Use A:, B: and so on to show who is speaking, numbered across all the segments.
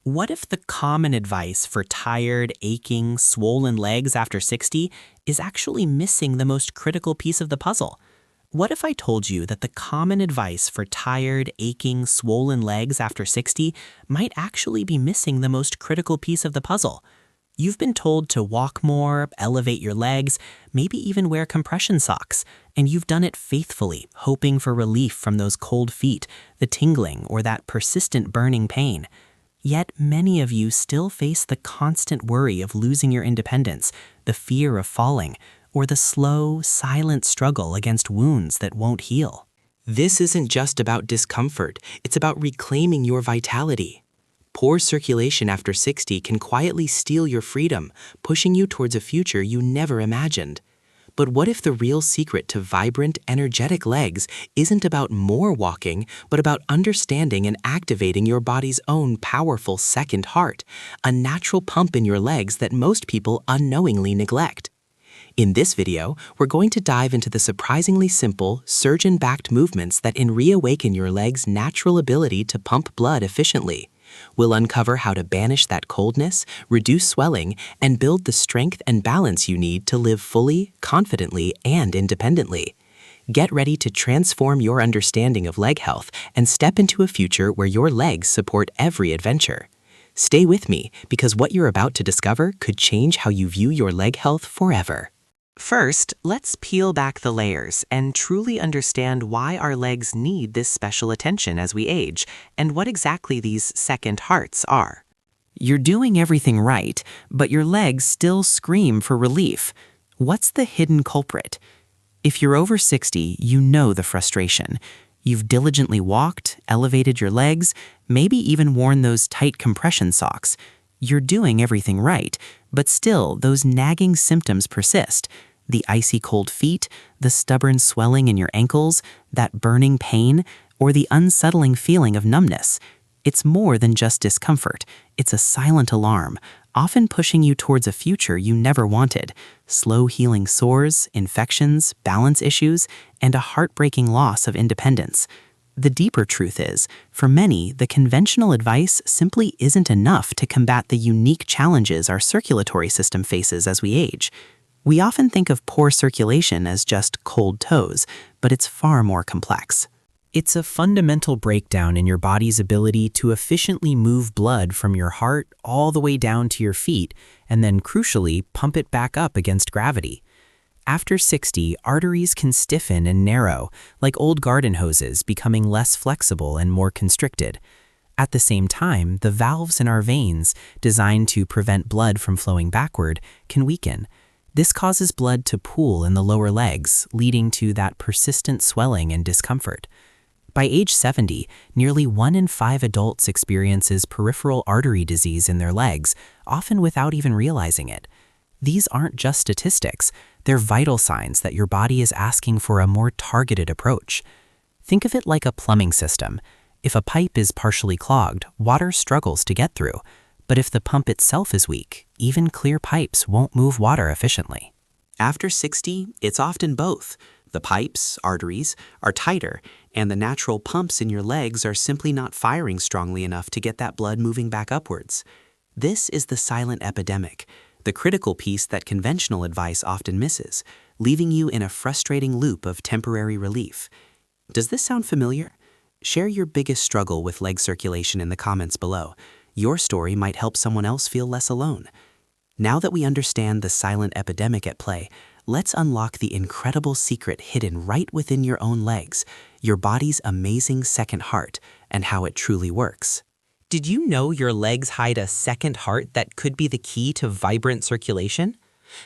A: What if the common advice for tired, aching, swollen legs after 60 is actually missing the most critical piece of the puzzle? What if I told you that the common advice for tired, aching, swollen legs after 60 might actually be missing the most critical piece of the puzzle? You've been told to walk more, elevate your legs, maybe even wear compression socks, and you've done it faithfully, hoping for relief from those cold feet, the tingling, or that persistent burning pain. Yet many of you still face the constant worry of losing your independence, the fear of falling, or the slow, silent struggle against wounds that won't heal.
B: This isn't just about discomfort, it's about reclaiming your vitality. Poor circulation after 60 can quietly steal your freedom, pushing you towards a future you never imagined. But what if the real secret to vibrant, energetic legs isn't about more walking, but about understanding and activating your body's own powerful second heart, a natural pump in your legs that most people unknowingly neglect? In this video, we're going to dive into the surprisingly simple, surgeon-backed movements that can reawaken your legs' natural ability to pump blood efficiently. We'll uncover how to banish that coldness, reduce swelling, and build the strength and balance you need to live fully, confidently, and independently. Get ready to transform your understanding of leg health and step into a future where your legs support every adventure. Stay with me, because what you're about to discover could change how you view your leg health forever. First, let's peel back the layers and truly understand why our legs need this special attention as we age, and what exactly these second hearts are.
A: You're doing everything right, but your legs still scream for relief. What's the hidden culprit? If you're over 60, you know the frustration. You've diligently walked, elevated your legs, maybe even worn those tight compression socks. You're doing everything right, but still, those nagging symptoms persist. The icy cold feet, the stubborn swelling in your ankles, that burning pain, or the unsettling feeling of numbness. It's more than just discomfort. It's a silent alarm, often pushing you towards a future you never wanted. Slow healing sores, infections, balance issues, and a heartbreaking loss of independence. The deeper truth is, for many, the conventional advice simply isn't enough to combat the unique challenges our circulatory system faces as we age. We often think of poor circulation as just cold toes, but it's far more complex. It's a fundamental breakdown in your body's ability to efficiently move blood from your heart all the way down to your feet, and then crucially, pump it back up against gravity. After 60, arteries can stiffen and narrow, like old garden hoses, becoming less flexible and more constricted. At the same time, the valves in our veins, designed to prevent blood from flowing backward, can weaken. This causes blood to pool in the lower legs, leading to that persistent swelling and discomfort. By age 70, nearly 1 in 5 adults experiences peripheral artery disease in their legs, often without even realizing it. These aren't just statistics, they're vital signs that your body is asking for a more targeted approach. Think of it like a plumbing system. If a pipe is partially clogged, water struggles to get through. But if the pump itself is weak, even clear pipes won't move water efficiently. After 60, it's often both. The pipes, arteries, are tighter, and the natural pumps in your legs are simply not firing strongly enough to get that blood moving back upwards. This is the silent epidemic, the critical piece that conventional advice often misses, leaving you in a frustrating loop of temporary relief. Does this sound familiar? Share your biggest struggle with leg circulation in the comments below. Your story might help someone else feel less alone. Now that we understand the silent epidemic at play, let's unlock the incredible secret hidden right within your own legs, your body's amazing second heart, and how it truly works. Did you know your legs hide a second heart that could be the key to vibrant circulation?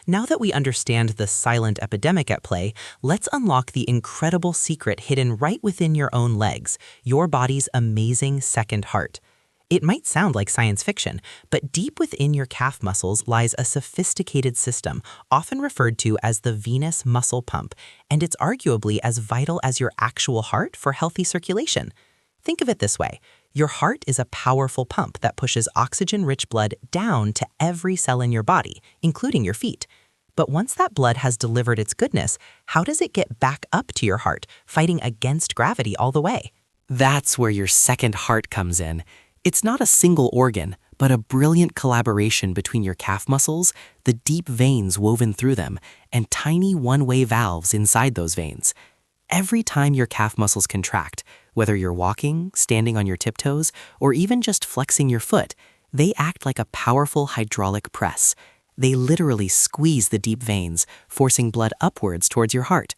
A: Now that we understand the silent epidemic at play, let's unlock the incredible secret hidden right within your own legs, your body's amazing second heart. It might sound like science fiction, but deep within your calf muscles lies a sophisticated system, often referred to as the venous muscle pump, and it's arguably as vital as your actual heart for healthy circulation. Think of it this way. Your heart is a powerful pump that pushes oxygen-rich blood down to every cell in your body, including your feet. But once that blood has delivered its goodness, how does it get back up to your heart, fighting against gravity all the way? That's where your second heart comes in. It's not a single organ,
B: but a brilliant collaboration between your calf muscles, the deep veins woven through them, and tiny one-way valves inside those veins. Every time your calf muscles contract, whether you're walking, standing on your tiptoes, or even just flexing your foot, they act like a powerful hydraulic press. They literally squeeze the deep veins, forcing blood upwards towards your heart.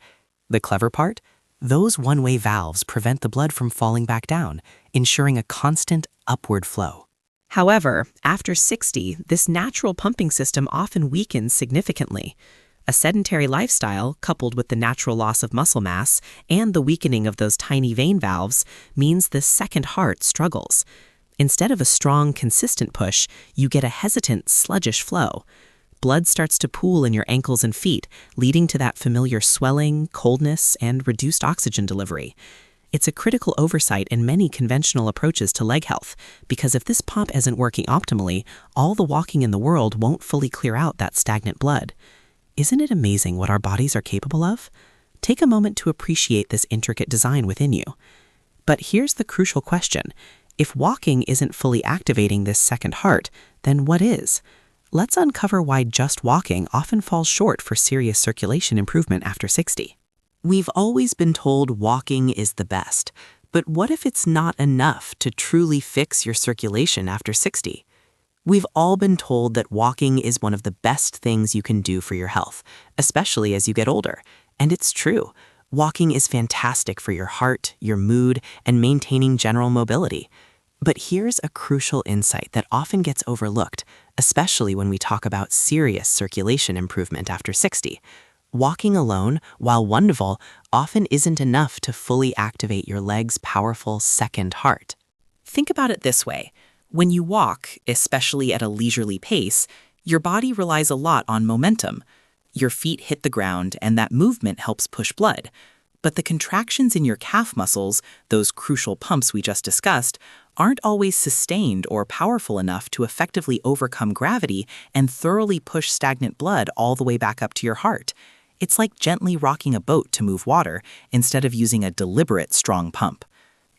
B: The clever part? Those one-way valves prevent the blood from falling back down, ensuring a constant upward flow.
A: However, after 60, this natural pumping system often weakens significantly. A sedentary lifestyle, coupled with the natural loss of muscle mass and the weakening of those tiny vein valves, means the second heart struggles. Instead of a strong, consistent push, you get a hesitant, sluggish flow. Blood starts to pool in your ankles and feet, leading to that familiar swelling, coldness, and reduced oxygen delivery. It's a critical oversight in many conventional approaches to leg health, because if this pump isn't working optimally, all the walking in the world won't fully clear out that stagnant blood. Isn't it amazing what our bodies are capable of? Take a moment to appreciate this intricate design within you. But here's the crucial question. If walking isn't fully activating this second heart, then what is? Let's uncover why just walking often falls short for serious circulation improvement after 60. We've always been told walking is the best, but what if it's not enough to truly fix your circulation after 60? We've all been told that walking is one of the best things you can do for your health, especially as you get older. And it's true. Walking is fantastic for your heart, your mood, and maintaining general mobility. But here's a crucial insight that often gets overlooked, especially when we talk about serious circulation improvement after 60. Walking alone, while wonderful, often isn't enough to fully activate your leg's powerful second heart. Think about it this way. When you walk, especially at a leisurely pace, your body relies a lot on momentum. Your feet hit the ground, and that movement helps push blood. But the contractions in your calf muscles, those crucial pumps we just discussed, aren't always sustained or powerful enough to effectively overcome gravity and thoroughly push stagnant blood all the way back up to your heart. It's like gently rocking a boat to move water instead of using a deliberate, strong pump.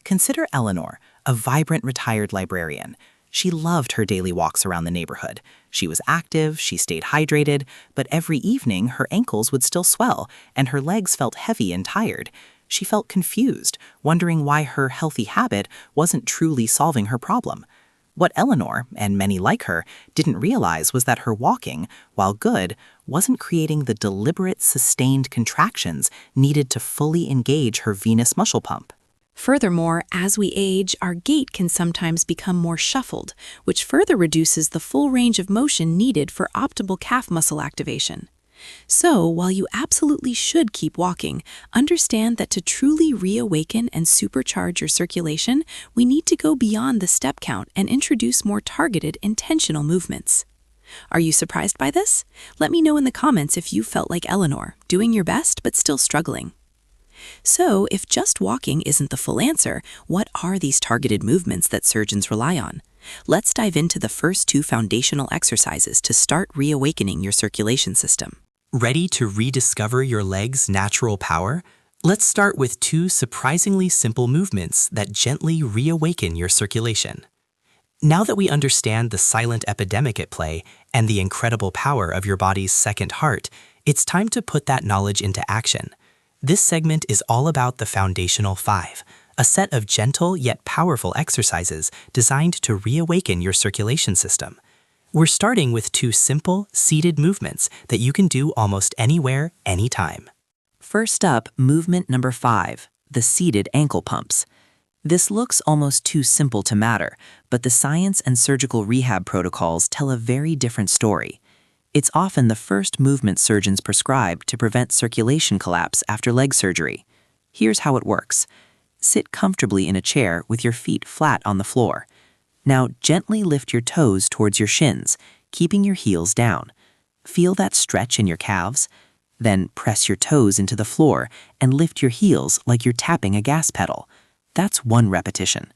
A: Consider Eleanor, a vibrant retired librarian. She loved her daily walks around the neighborhood. She was active, she stayed hydrated, but every evening her ankles would still swell and her legs felt heavy and tired. She felt confused, wondering why her healthy habit wasn't truly solving her problem. What Eleanor, and many like her, didn't realize was that her walking, while good, wasn't creating the deliberate, sustained contractions needed to fully engage her venous muscle pump.
C: Furthermore, as we age, our gait can sometimes become more shuffled, which further reduces the full range of motion needed for optimal calf muscle activation. So, while you absolutely should keep walking, understand that to truly reawaken and supercharge your circulation, we need to go beyond the step count and introduce more targeted, intentional movements. Are you surprised by this? Let me know in the comments if you felt like Eleanor, doing your best but still struggling. So, if just walking isn't the full answer, what are these targeted movements that surgeons rely on? Let's dive into the first two foundational exercises to start reawakening your circulation system.
B: Ready to rediscover your leg's natural power? Let's start with two surprisingly simple movements that gently reawaken your circulation. Now that we understand the silent epidemic at play and the incredible power of your body's second heart, it's time to put that knowledge into action. This segment is all about the Foundational 5, a set of gentle yet powerful exercises designed to reawaken your circulation system. We're starting with two simple, seated movements that you can do almost anywhere, anytime.
A: First up, movement number 5, the seated ankle pumps. This looks almost too simple to matter, but the science and surgical rehab protocols tell a very different story. It's often the first movement surgeons prescribe to prevent circulation collapse after leg surgery. Here's how it works. Sit comfortably in a chair with your feet flat on the floor. Now gently lift your toes towards your shins, keeping your heels down. Feel that stretch in your calves? Then press your toes into the floor and lift your heels like you're tapping a gas pedal. That's 1 repetition.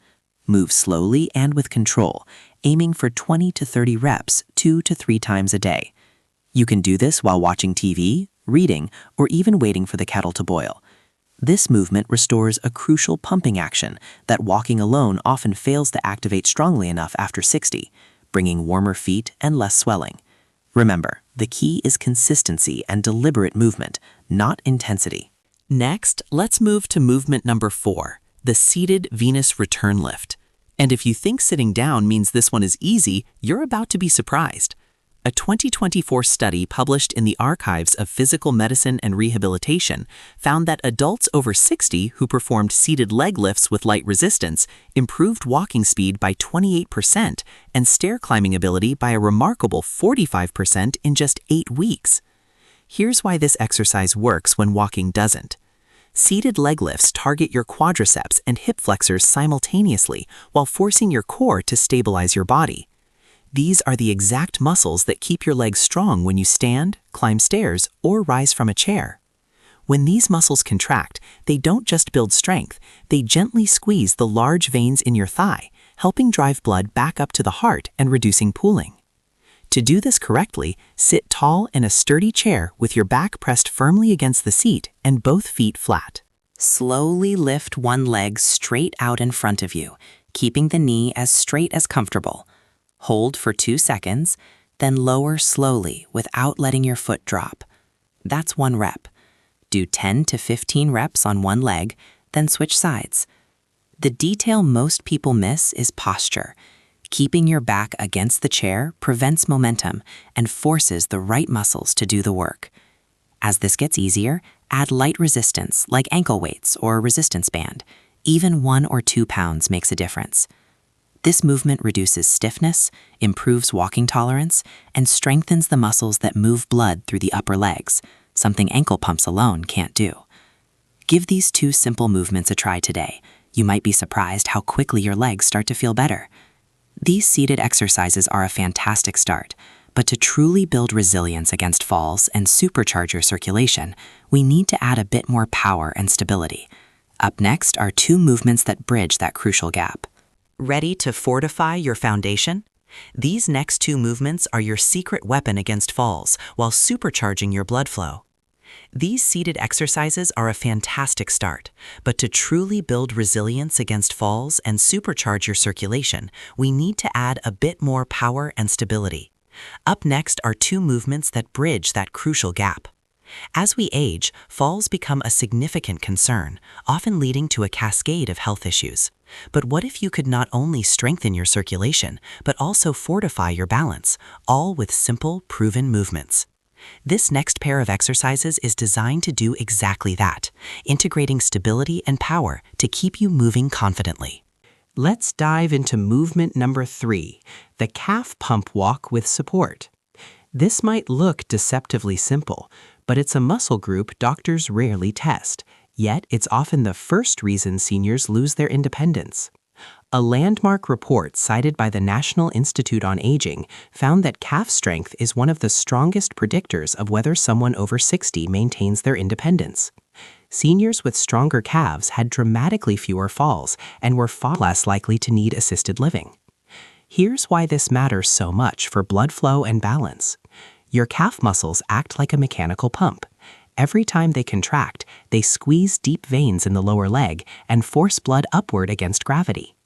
A: Move slowly and with control, aiming for 20 to 30 reps 2 to 3 times a day. You can do this while watching TV, reading, or even waiting for the kettle to boil. This movement restores a crucial pumping action that walking alone often fails to activate strongly enough after 60, bringing warmer feet and less swelling. Remember, the key is consistency and deliberate movement, not intensity. Next, let's move to movement number 4, the seated Venus return lift. And if you think sitting down means this one is easy, you're about to be surprised. A 2024 study published in the Archives of Physical Medicine and Rehabilitation found that adults over 60 who performed seated leg lifts with light resistance improved walking speed by 28% and stair climbing ability by a remarkable 45% in just 8 weeks. Here's why this exercise works when walking doesn't. Seated leg lifts target your quadriceps and hip flexors simultaneously while forcing your core to stabilize your body. These are the exact muscles that keep your legs strong when you stand, climb stairs, or rise from a chair. When these muscles contract, they don't just build strength, they gently squeeze the large veins in your thigh, helping drive blood back up to the heart and reducing pooling. To do this correctly, sit tall in a sturdy chair with your back pressed firmly against the seat and both feet flat. Slowly lift one leg straight out in front of you, keeping the knee as straight as comfortable. Hold for 2 seconds, then lower slowly without letting your foot drop. That's 1 rep. Do 10 to 15 reps on one leg, then switch sides. The detail most people miss is posture. Keeping your back against the chair prevents momentum and forces the right muscles to do the work. As this gets easier, add light resistance like ankle weights or a resistance band. Even 1 or 2 pounds makes a difference. This movement reduces stiffness, improves walking tolerance, and strengthens the muscles that move blood through the upper legs, something ankle pumps alone can't do. Give these 2 simple movements a try today. You might be surprised how quickly your legs start to feel better. These seated exercises are a fantastic start, but to truly build resilience against falls and supercharge your circulation, we need to add a bit more power and stability. Up next are 2 movements that bridge that crucial gap. Ready to fortify your foundation? These next 2 movements are your secret weapon against falls while supercharging your blood flow. These seated exercises are a fantastic start, but to truly build resilience against falls and supercharge your circulation, we need to add a bit more power and stability. Up next are 2 movements that bridge that crucial gap. As we age, falls become a significant concern, often leading to a cascade of health issues. But what if you could not only strengthen your circulation, but also fortify your balance, all with simple, proven movements? This next pair of exercises is designed to do exactly that, integrating stability and power to keep you moving confidently. Let's dive into movement number 3, the calf pump walk with support. This might look deceptively simple, but it's a muscle group doctors rarely test, yet it's often the first reason seniors lose their independence. A landmark report cited by the National Institute on Aging found that calf strength is one of the strongest predictors of whether someone over 60 maintains their independence. Seniors with stronger calves had dramatically fewer falls and were far less likely to need assisted living. Here's why this matters so much for blood flow and balance. Your calf muscles act like a mechanical pump. Every time they contract, they squeeze deep veins in the lower leg and force blood upward against gravity.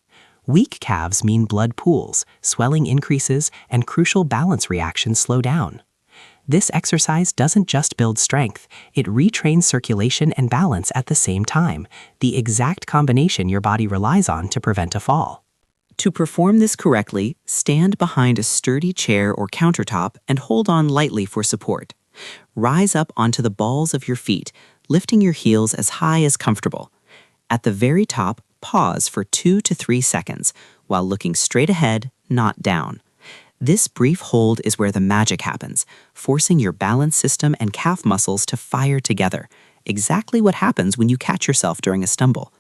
A: Weak calves mean blood pools, swelling increases, and crucial balance reactions slow down. This exercise doesn't just build strength, it retrains circulation and balance at the same time, the exact combination your body relies on to prevent a fall. To perform this correctly, stand behind a sturdy chair or countertop and hold on lightly for support. Rise up onto the balls of your feet, lifting your heels as high as comfortable. At the very top, pause for 2 to 3 seconds while looking straight ahead, not down. This brief hold is where the magic happens, forcing your balance system and calf muscles to fire together, exactly what happens when you catch yourself during a stumble.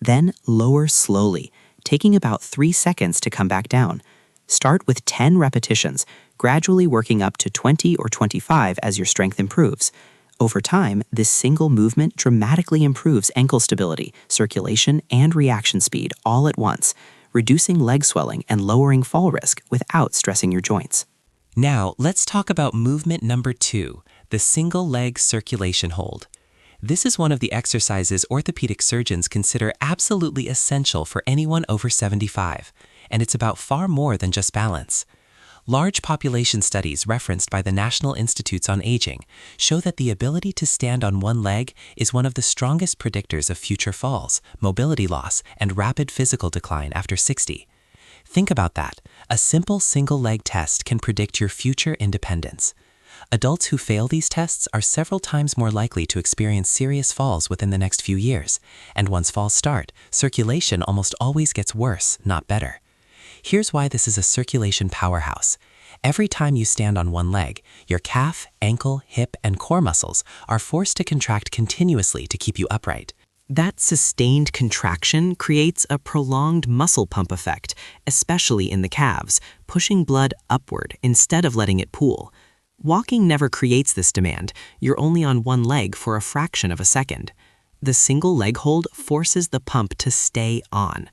A: Then lower slowly, taking about 3 seconds to come back down. Start with 10 repetitions, gradually working up to 20 or 25 as your strength improves. Over time, this single movement dramatically improves ankle stability, circulation, and reaction speed all at once, reducing leg swelling and lowering fall risk without stressing your joints.
B: Now, let's talk about movement number 2, the single leg circulation hold. This is one of the exercises orthopedic surgeons consider absolutely essential for anyone over 75, and it's about far more than just balance. Large population studies referenced by the National Institutes on Aging show that the ability to stand on one leg is one of the strongest predictors of future falls, mobility loss, and rapid physical decline after 60. Think about that. A simple single-leg test can predict your future independence. Adults who fail these tests are several times more likely to experience serious falls within the next few years, and once falls start, circulation almost always gets worse, not better. Here's why this is a circulation powerhouse. Every time you stand on one leg, your calf, ankle, hip, and core muscles are forced to contract continuously to keep you upright.
A: That sustained contraction creates a prolonged muscle pump effect, especially in the calves, pushing blood upward instead of letting it pool. Walking never creates this demand. You're only on one leg for a fraction of a second. The single leg hold forces the pump to stay on.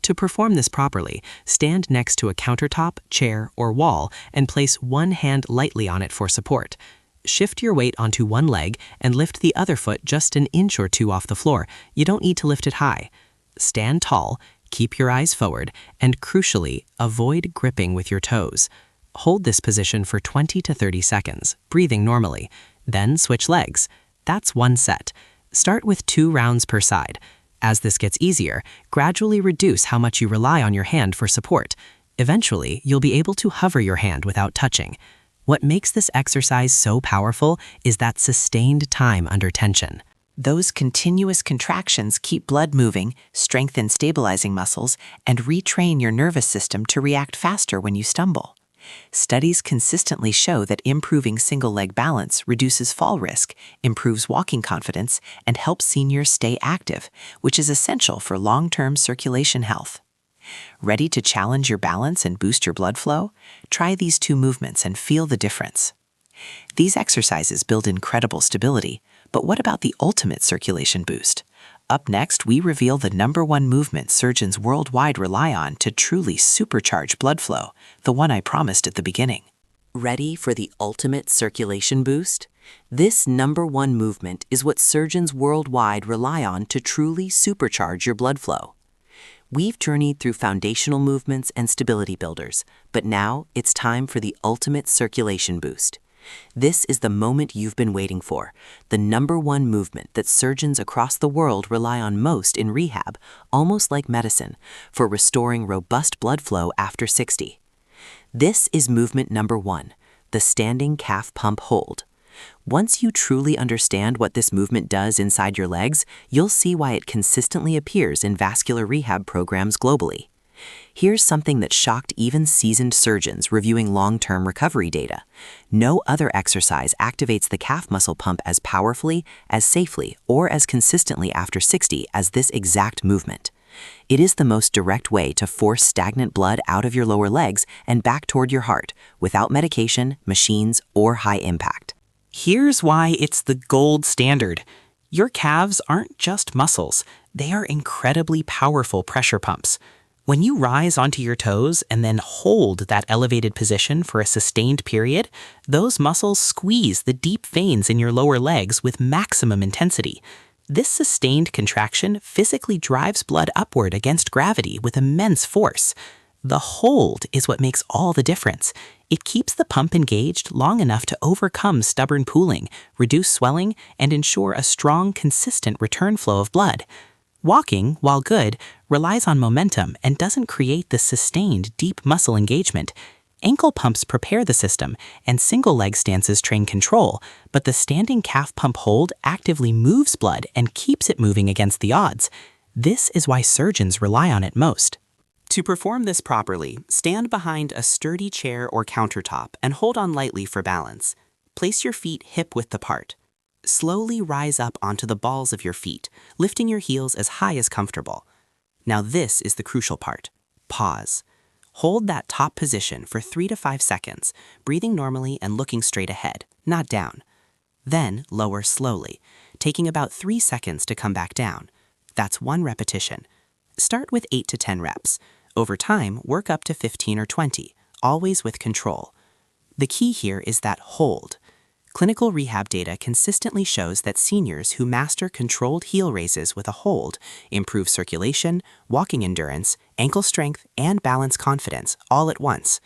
A: To perform this properly, stand next to a countertop, chair, or wall and place one hand lightly on it for support. Shift your weight onto one leg and lift the other foot just an inch or two off the floor. You don't need to lift it high. Stand tall, keep your eyes forward, and crucially, avoid gripping with your toes. Hold this position for 20 to 30 seconds, breathing normally. Then switch legs. That's one set. Start with 2 rounds per side. As this gets easier, gradually reduce how much you rely on your hand for support. Eventually, you'll be able to hover your hand without touching. What makes this exercise so powerful is that sustained time under tension. Those continuous contractions keep blood moving, strengthen stabilizing muscles, and retrain your nervous system to react faster when you stumble. Studies consistently show that improving single-leg balance reduces fall risk, improves walking confidence, and helps seniors stay active, which is essential for long-term circulation health. Ready to challenge your balance and boost your blood flow? Try these 2 movements and feel the difference. These exercises build incredible stability, but what about the ultimate circulation boost? Up next, we reveal the #1 movement surgeons worldwide rely on to truly supercharge blood flow, the one I promised at the beginning.
D: Ready for the ultimate circulation boost? This #1 movement is what surgeons worldwide rely on to truly supercharge your blood flow. We've journeyed through foundational movements and stability builders, but now it's time for the ultimate circulation boost. This is the moment you've been waiting for, the #1 movement that surgeons across the world rely on most in rehab, almost like medicine, for restoring robust blood flow after 60. This is movement #1, the standing calf pump hold. Once you truly understand what this movement does inside your legs, you'll see why it consistently appears in vascular rehab programs globally. Here's something that shocked even seasoned surgeons reviewing long-term recovery data. No other exercise activates the calf muscle pump as powerfully, as safely, or as consistently after 60 as this exact movement. It is the most direct way to force stagnant blood out of your lower legs and back toward your heart, without medication, machines, or high impact.
A: Here's why it's the gold standard. Your calves aren't just muscles. They are incredibly powerful pressure pumps. When you rise onto your toes and then hold that elevated position for a sustained period, those muscles squeeze the deep veins in your lower legs with maximum intensity. This sustained contraction physically drives blood upward against gravity with immense force. The hold is what makes all the difference. It keeps the pump engaged long enough to overcome stubborn pooling, reduce swelling, and ensure a strong, consistent return flow of blood. Walking, while good, relies on momentum and doesn't create the sustained, deep muscle engagement. Ankle pumps prepare the system, and single leg stances train control, but the standing calf pump hold actively moves blood and keeps it moving against the odds. This is why surgeons rely on it most. To perform this properly, stand behind a sturdy chair or countertop and hold on lightly for balance. Place your feet hip-width apart. Slowly rise up onto the balls of your feet, lifting your heels as high as comfortable. Now this is the crucial part. Pause. Hold that top position for 3 to 5 seconds, breathing normally and looking straight ahead, not down. Then lower slowly, taking about 3 seconds to come back down. That's 1 repetition. Start with 8 to 10 reps. Over time, work up to 15 or 20, always with control. The key here is that hold. Clinical rehab data consistently shows that seniors who master controlled heel raises with a hold improve circulation, walking endurance, ankle strength, and balance confidence all at once.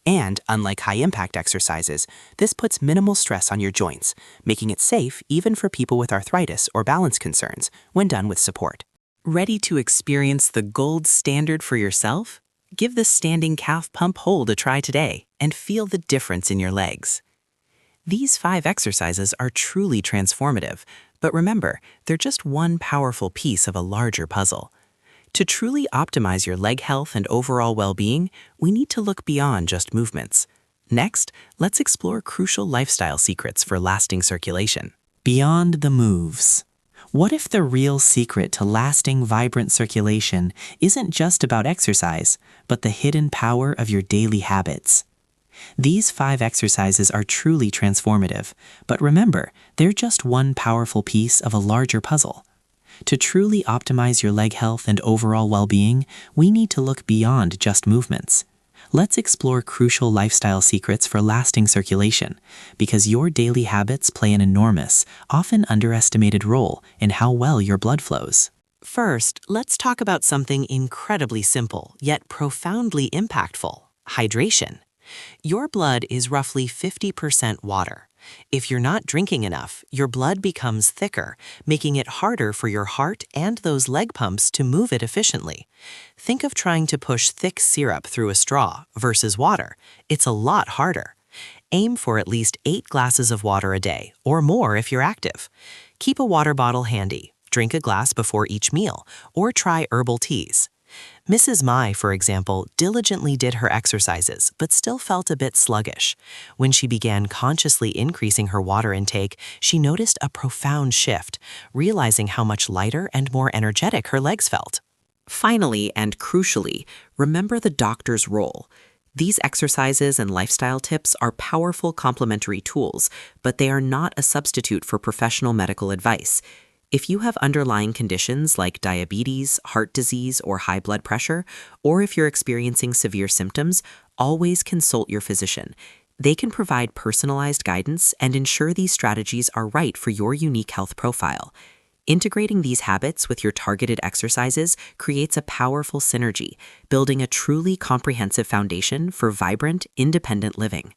B: And, unlike high-impact exercises, this puts minimal stress on your joints, making it safe even for people with arthritis or balance concerns when done with support.
A: Ready to experience the gold standard for yourself? Give the standing calf pump hold a try today and feel the difference in your legs. These 5 exercises are truly transformative, but remember, they're just one powerful piece of a larger puzzle. To truly optimize your leg health and overall well-being, we need to look beyond just movements. Next, let's explore crucial lifestyle secrets for lasting circulation. Beyond the moves. What if the real secret to lasting, vibrant circulation isn't just about exercise, but the hidden power of your daily habits? These 5 exercises are truly transformative, but remember, they're just one powerful piece of a larger puzzle. To truly optimize your leg health and overall well-being, we need to look beyond just movements. Let's explore crucial lifestyle secrets for lasting circulation, because your daily habits play an enormous, often underestimated role in how well your blood flows. First, let's talk about something incredibly simple, yet profoundly impactful: hydration. Your blood is roughly 50% water. If you're not drinking enough, your blood becomes thicker, making it harder for your heart and those leg pumps to move it efficiently. Think of trying to push thick syrup through a straw versus water. It's a lot harder. Aim for at least 8 glasses of water a day, or more if you're active. Keep a water bottle handy, drink a glass before each meal, or try herbal teas. Mrs. Mai, for example, diligently did her exercises but still felt a bit sluggish. When she began consciously increasing her water intake, she noticed a profound shift, realizing how much lighter and more energetic her legs felt. Finally, and crucially, remember the doctor's role. These exercises and lifestyle tips are powerful complementary tools, but they are not a substitute for professional medical advice. If you have underlying conditions like diabetes, heart disease, or high blood pressure, or if you're experiencing severe symptoms, always consult your physician. They can provide personalized guidance and ensure these strategies are right for your unique health profile. Integrating these habits with your targeted exercises creates a powerful synergy, building a truly comprehensive foundation for vibrant, independent living.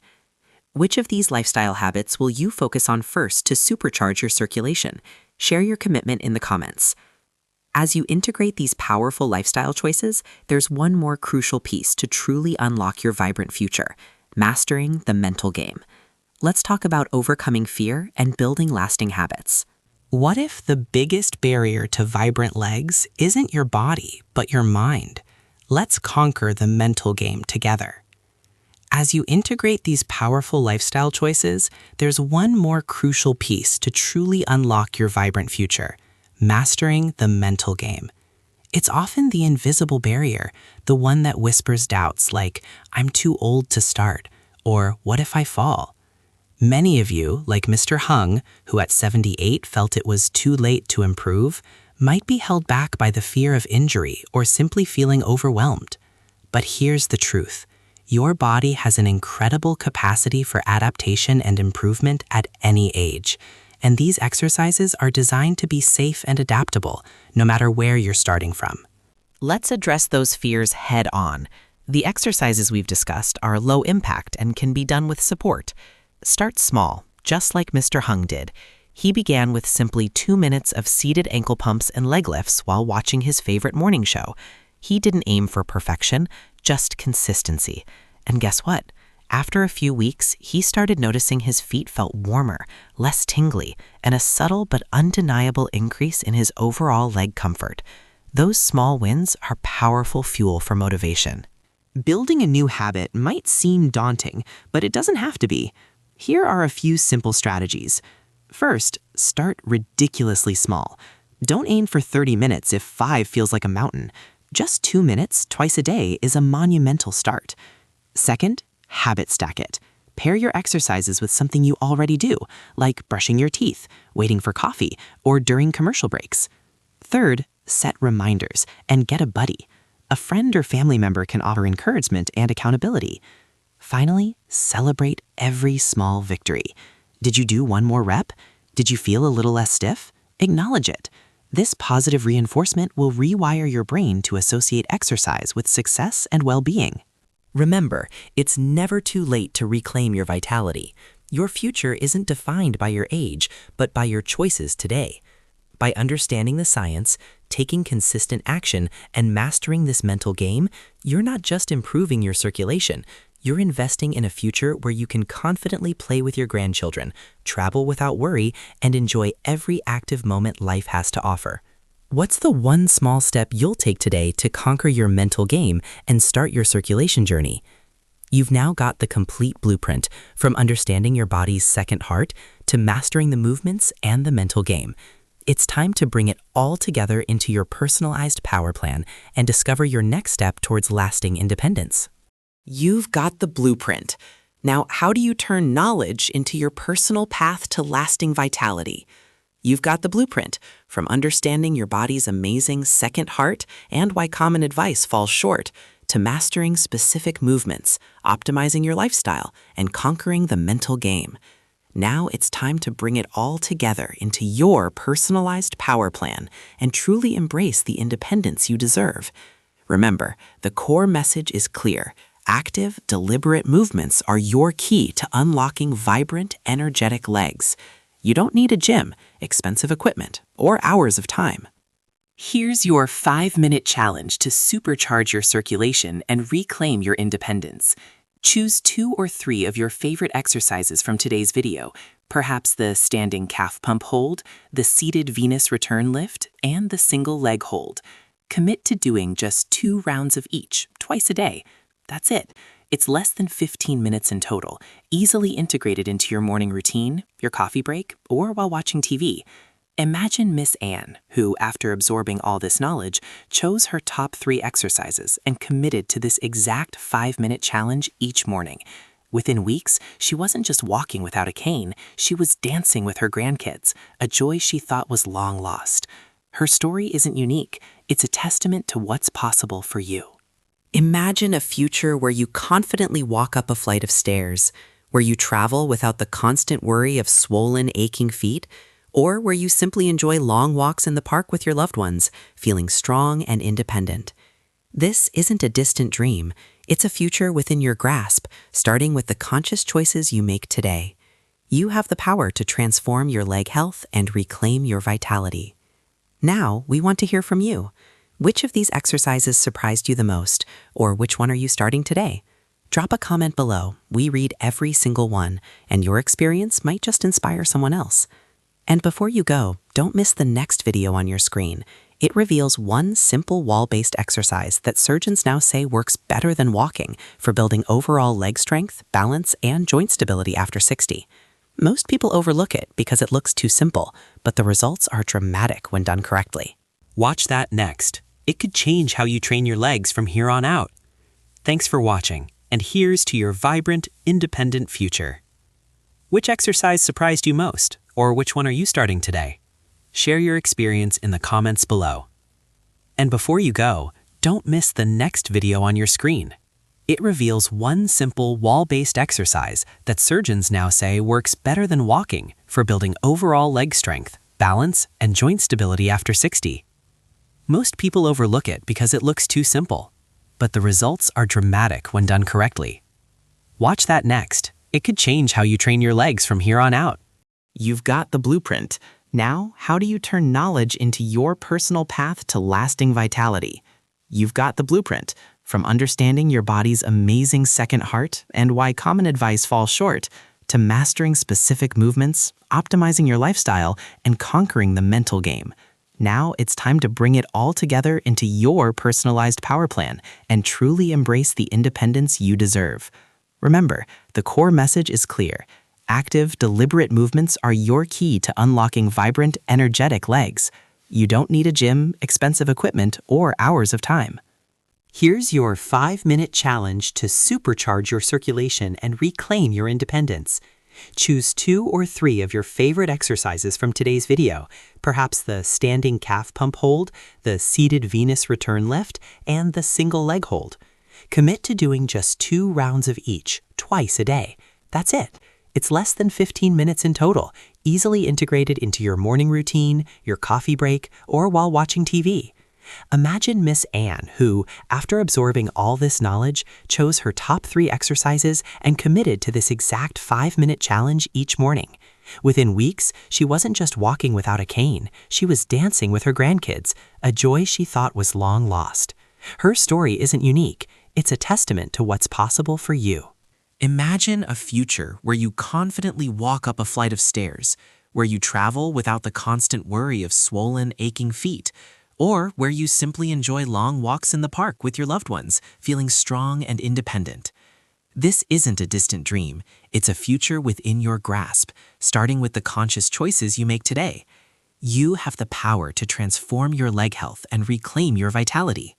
A: Which of these lifestyle habits will you focus on first to supercharge your circulation? Share your commitment in the comments. As you integrate these powerful lifestyle choices, there's one more crucial piece to truly unlock your vibrant future: mastering the mental game. Let's talk about overcoming fear and building lasting habits.
B: What if the biggest barrier to vibrant legs isn't your body, but your mind? Let's conquer the mental game together. As you integrate these powerful lifestyle choices, there's one more crucial piece to truly unlock your vibrant future: mastering the mental game. It's often the invisible barrier, the one that whispers doubts like, "I'm too old to start," or "What if I fall?" Many of you, like Mr. Hung, who at 78 felt it was too late to improve, might be held back by the fear of injury or simply feeling overwhelmed. But here's the truth. Your body has an incredible capacity for adaptation and improvement at any age, and these exercises are designed to be safe and adaptable, no matter where you're starting from.
A: Let's address those fears head on. The exercises we've discussed are low impact and can be done with support. Start small, just like Mr. Hung did. He began with simply 2 minutes of seated ankle pumps and leg lifts while watching his favorite morning show. He didn't aim for perfection, just consistency. And guess what? After a few weeks, he started noticing his feet felt warmer, less tingly, and a subtle but undeniable increase in his overall leg comfort. Those small wins are powerful fuel for motivation. Building a new habit might seem daunting, but it doesn't have to be. Here are a few simple strategies. First, start ridiculously small. Don't aim for 30 minutes if 5 feels like a mountain. Just 2 minutes twice a day is a monumental start. Second, habit stack it. Pair your exercises with something you already do, like brushing your teeth, waiting for coffee, or during commercial breaks. Third, set reminders and get a buddy. A friend or family member can offer encouragement and accountability. Finally, celebrate every small victory. Did you do 1 more rep? Did you feel a little less stiff? Acknowledge it. This positive reinforcement will rewire your brain to associate exercise with success and well-being. Remember, it's never too late to reclaim your vitality. Your future isn't defined by your age, but by your choices today. By understanding the science, taking consistent action, and mastering this mental game, you're not just improving your circulation, you're investing in a future where you can confidently play with your grandchildren, travel without worry, and enjoy every active moment life has to offer. What's the one small step you'll take today to conquer your mental game and start your circulation journey? You've now got the complete blueprint, from understanding your body's second heart to mastering the movements and the mental game. It's time to bring it all together into your personalized power plan and discover your next step towards lasting independence. You've got the blueprint. Now, how do you turn knowledge into your personal path to lasting vitality? You've got the blueprint, from understanding your body's amazing second heart and why common advice falls short, to mastering specific movements, optimizing your lifestyle, and conquering the mental game. Now it's time to bring it all together into your personalized power plan and truly embrace the independence you deserve. Remember, the core message is clear. Active, deliberate movements are your key to unlocking vibrant, energetic legs. You don't need a gym, expensive equipment, or hours of time. Here's your 5-minute challenge to supercharge your circulation and reclaim your independence. Choose 2 or 3 of your favorite exercises from today's video, perhaps the standing calf pump hold, the seated Venus return lift, and the single leg hold. Commit to doing just 2 rounds of each, twice a day. That's it. It's less than 15 minutes in total, easily integrated into your morning routine, your coffee break, or while watching TV. Imagine Miss Anne, who, after absorbing all this knowledge, chose her top 3 exercises and committed to this exact 5-minute challenge each morning. Within weeks, she wasn't just walking without a cane, she was dancing with her grandkids, a joy she thought was long lost. Her story isn't unique, it's a testament to what's possible for you. Imagine a future where you confidently walk up a flight of stairs, where you travel without the constant worry of swollen, aching feet, or where you simply enjoy long walks in the park with your loved ones, feeling strong and independent. This isn't a distant dream, it's a future within your grasp, starting with the conscious choices you make today. You have the power to transform your leg health and reclaim your vitality. Now, we want to hear from you. Which of these exercises surprised you the most, or which one are you starting today? Drop a comment below. We read every single one, and your experience might just inspire someone else. And before you go, don't miss the next video on your screen. It reveals one simple wall-based exercise that surgeons now say works better than walking for building overall leg strength, balance, and joint stability after 60. Most people overlook it because it looks too simple, but the results are dramatic when done correctly.
B: Watch that next. It could change how you train your legs from here on out. Thanks for watching, and here's to your vibrant, independent future. Which exercise surprised you most, or which one are you starting today? Share your experience in the comments below. And before you go, don't miss the next video on your screen. It reveals one simple wall-based exercise that surgeons now say works better than walking for building overall leg strength, balance, and joint stability after 60. Most people overlook it because it looks too simple, but the results are dramatic when done correctly. Watch that next. It could change how you train your legs from here on out.
A: You've got the blueprint. Now, how do you turn knowledge into your personal path to lasting vitality? You've got the blueprint, from understanding your body's amazing second heart and why common advice falls short, to mastering specific movements, optimizing your lifestyle, and conquering the mental game. Now it's time to bring it all together into your personalized power plan and truly embrace the independence you deserve. Remember, the core message is clear. Active, deliberate movements are your key to unlocking vibrant, energetic legs. You don't need a gym, expensive equipment, or hours of time. Here's your 5-minute challenge to supercharge your circulation and reclaim your independence. Choose 2 or 3 of your favorite exercises from today's video, perhaps the standing calf pump hold, the seated Venus return lift, and the single leg hold. Commit to doing just 2 rounds of each, twice a day. That's it. It's less than 15 minutes in total, easily integrated into your morning routine, your coffee break, or while watching TV.
B: Imagine Miss Anne, who, after absorbing all this knowledge, chose her top 3 exercises and committed to this exact 5-minute challenge each morning. Within weeks, she wasn't just walking without a cane, she was dancing with her grandkids, a joy she thought was long lost. Her story isn't unique, it's a testament to what's possible for you.
A: Imagine a future where you confidently walk up a flight of stairs, where you travel without the constant worry of swollen, aching feet, or where you simply enjoy long walks in the park with your loved ones, feeling strong and independent. This isn't a distant dream, it's a future within your grasp, starting with the conscious choices you make today. You have the power to transform your leg health and reclaim your vitality.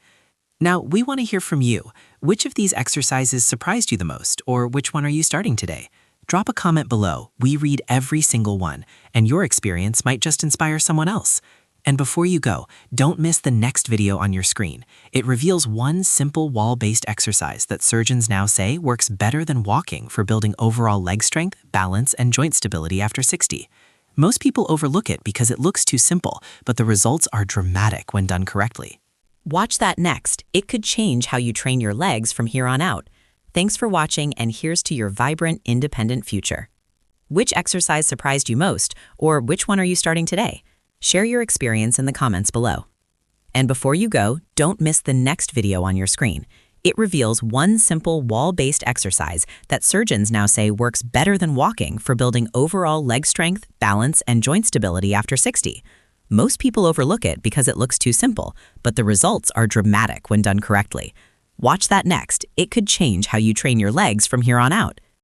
A: Now, we want to hear from you. Which of these exercises surprised you the most, or which one are you starting today? Drop a comment below. We read every single one, and your experience might just inspire someone else. And before you go, don't miss the next video on your screen. It reveals one simple wall-based exercise that surgeons now say works better than walking for building overall leg strength, balance, and joint stability after 60. Most people overlook it because it looks too simple, but the results are dramatic when done correctly.
D: Watch that next. It could change how you train your legs from here on out. Thanks for watching, and here's to your vibrant, independent future. Which exercise surprised you most, or which one are you starting today? Share your experience in the comments below. And before you go, don't miss the next video on your screen. It reveals one simple wall-based exercise that surgeons now say works better than walking for building overall leg strength, balance, and joint stability after 60. Most people overlook it because it looks too simple, but the results are dramatic when done correctly. Watch that next. It could change how you train your legs from here on out.